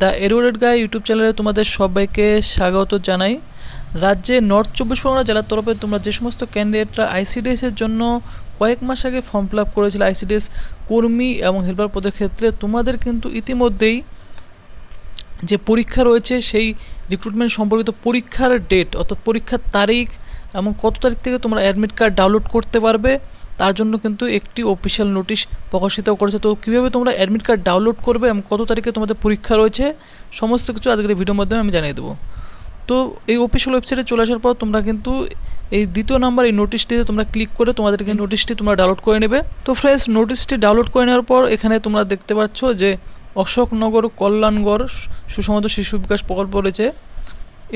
The educated guy YouTube চ্যানেলে তোমাদের সবাইকে স্বাগত জানাই। রাজ্যে নর্থ 24 পরগনা জেলার তরফে তোমরা যে সমস্ত ক্যান্ডিডেটরা আইসিডিএসের জন্য কয়েক মাস আগে ফর্ম ফিল আপ করেছিল আইসিডিএস কর্মী এবং হেল্পার পদের ক্ষেত্রে, তোমাদের কিন্তু ইতিমধ্যেই যে পরীক্ষা রয়েছে সেই রিক্রুটমেন্ট সম্পর্কিত পরীক্ষার ডেট অর্থাৎ পরীক্ষার তারিখ এবং কত তারিখ থেকে তোমরা অ্যাডমিট কার্ড ডাউনলোড করতে পারবে তার জন্য কিন্তু একটি অফিসিয়াল নোটিশ প্রকাশিত করেছে। তো কীভাবে তোমরা অ্যাডমিট কার্ড ডাউনলোড করবে এবং কত তারিখে তোমাদের পরীক্ষা রয়েছে সমস্ত কিছু আজকের এই ভিডিওর মাধ্যমে আমি জানিয়ে দেবো। তো এই অফিসিয়াল ওয়েবসাইটে চলে আসার পর তোমরা কিন্তু এই দ্বিতীয় নাম্বার এই নোটিশটিতে তোমরা ক্লিক করে তোমাদেরকে নোটিশটি তোমরা ডাউনলোড করে নেবে। তো ফ্রেন্ডস, নোটিশটি ডাউনলোড করে নেওয়ার পর এখানে তোমরা দেখতে পাচ্ছ যে অশোকনগর কল্যাণগড় সুসংহত শিশু বিকাশ প্রকল্প রয়েছে।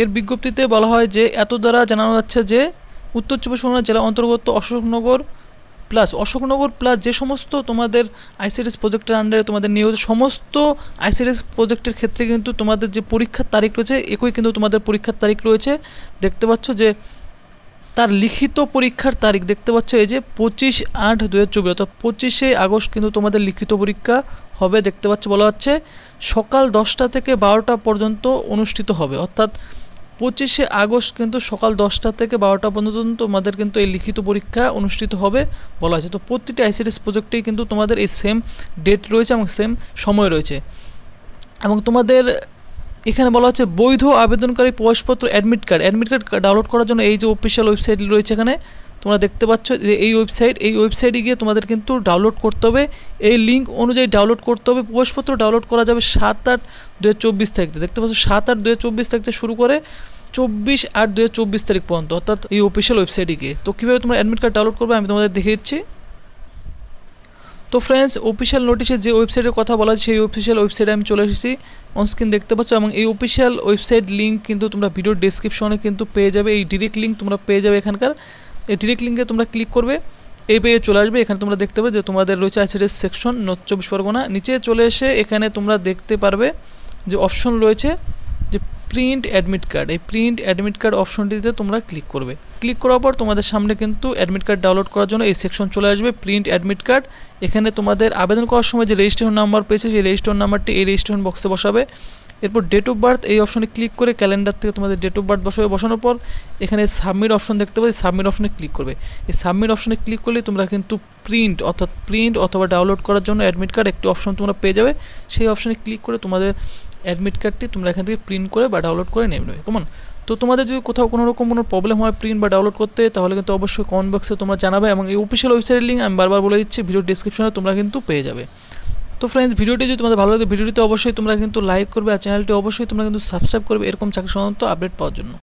এর বিজ্ঞপ্তিতে বলা হয় যে এত দ্বারা জানানো যাচ্ছে যে উত্তর 24 পরগনা জেলা অন্তর্গত অশোকনগর প্লাস যে সমস্ত তোমাদের আইসিডিএস প্রজেক্টের আন্ডারে তোমাদের নিয়োগ সমস্ত আইসিডিএস প্রজেক্টের ক্ষেত্রে কিন্তু তোমাদের যে পরীক্ষার তারিখ রয়েছে একই কিন্তু তোমাদের পরীক্ষার তারিখ রয়েছে। দেখতে পাচ্ছ যে তার লিখিত পরীক্ষার তারিখ দেখতে পাচ্ছ এই যে 25/8/2024 অর্থাৎ 25শে আগস্ট কিন্তু তোমাদের লিখিত পরীক্ষা হবে। দেখতে পাচ্ছ বলা হচ্ছে সকাল 10টা থেকে 12টা পর্যন্ত অনুষ্ঠিত হবে, অর্থাৎ 25শে আগস্ট কিন্তু সকাল 10টা থেকে 12টা পর্যন্ত তোমাদের কিন্তু এই লিখিত পরীক্ষা অনুষ্ঠিত হবে বলা হয়েছে। তো প্রতিটি আইসিডিএস প্রজেক্টেই কিন্তু তোমাদের এই সেম ডেট রয়েছে এবং সেম সময় রয়েছে। এবং তোমাদের এখানে বলা হচ্ছে বৈধ আবেদনকারী প্রবেশপত্র অ্যাডমিট কার্ড ডাউনলোড করার জন্য এই যে অফিসিয়াল ওয়েবসাইট রয়েছে এখানে তোমরা দেখতে পাচ্ছ যে এই ওয়েবসাইটে গিয়ে তোমাদের কিন্তু ডাউনলোড করতে হবে, এই লিঙ্ক অনুযায়ী ডাউনলোড করতে হবে। প্রবেশপত্র ডাউনলোড করা যাবে 7/8/2024 তারিখে। দেখতে পাচ্ছ 7/8/2024 তারিখ থেকে শুরু করে 24/8/2024 তারিখ পর্যন্ত, অর্থাৎ এই অফিসিয়াল ওয়েবসাইটে গিয়ে। তো কীভাবে তোমরা অ্যাডমিট কার্ড ডাউনলোড করবে আমি তোমাদের দেখিয়ে দিচ্ছি। তো ফ্রেন্ডস, অফিসিয়াল নোটিশে যে ওয়েবসাইটের কথা বলা হচ্ছে সেই অফিসিয়াল ওয়েবসাইটে আমি চলে এসেছি, অনস্ক্রিন দেখতে পাচ্ছ। এবং এই অফিসিয়াল ওয়েবসাইট লিঙ্ক কিন্তু তোমরা ভিডিও ডেসক্রিপশনে কিন্তু পেয়ে যাবে, এই ডিরেক্ট লিঙ্ক তোমরা পেয়ে যাবে এখানকার। এই ডিরেক্ট লিঙ্কে তোমরা ক্লিক করবে, এই পেজে চলে আসবে। এখানে তোমরা দেখতে পাবে যে তোমাদের রয়েছে আইসিডিএস সেকশন নর্থ 24 পরগনা। নিচে চলে এসে এখানে তোমরা দেখতে পারবে যে অপশন রয়েছে যে প্রিন্ট অ্যাডমিট কার্ড। এই প্রিন্ট অ্যাডমিট কার্ড অপশনটিতে তোমরা ক্লিক করবে। ক্লিক করার পর তোমাদের সামনে কিন্তু অ্যাডমিট কার্ড ডাউনলোড করার জন্য এই সেকশন চলে আসবে, প্রিন্ট অ্যাডমিট কার্ড। এখানে তোমাদের আবেদন করার সময় যে রেজিস্ট্রেশন নাম্বার পেয়েছে সেই রেজিস্ট্রেশন নাম্বারটি এই রেজিস্ট্রেশন বক্সে বসাবে। এরপর ডেট অফ বার্থ এই অপশনে ক্লিক করে ক্যালেন্ডার থেকে তোমাদের ডেট অফ বার্থ বসাবে। বসানোর পর এখানে সাবমিট অপশন দেখতে পাবে, সাবমিট অপশনে ক্লিক করবে। এই সাবমিট অপশনে ক্লিক করলে তোমরা কিন্তু প্রিন্ট অথবা ডাউনলোড করার জন্য অ্যাডমিট কার্ড একটি অপশন তোমরা পেয়ে যাবে। সেই অপশনে ক্লিক করে তোমাদের অ্যাডমিট কার্ডটি তোমরা এখান থেকে প্রিন্ট করে বা ডাউনলোড করে নেবে কেমন। তো তোমাদের যদি কোথাও কোনো রকম কোনো প্রবলেম হয় প্রিন্ট বা ডাউনলোড করতে তাহলে কিন্তু অবশ্যই কমেন্ট বক্সে তোমরা জানাবে। এবং এই অফিসিয়াল ওয়েবসাইটের লিঙ্ক আমি বারবার বলে দিচ্ছি ভিডিও ডেসক্রিপশনে তোমরা কিন্তু পেয়ে যাবে। তো ফ্রেন্ডস, ভিডিওটি যদি তোমাদের ভালো লাগে ভিডিওটিতে অবশ্যই তোমরা কিন্তু লাইক করবে আর চ্যানেলটি অবশ্যই তোমরা কিন্তু সাবস্ক্রাইব করবে এরকম চাকরি সংক্রান্ত আপডেট পাওয়ার জন্য।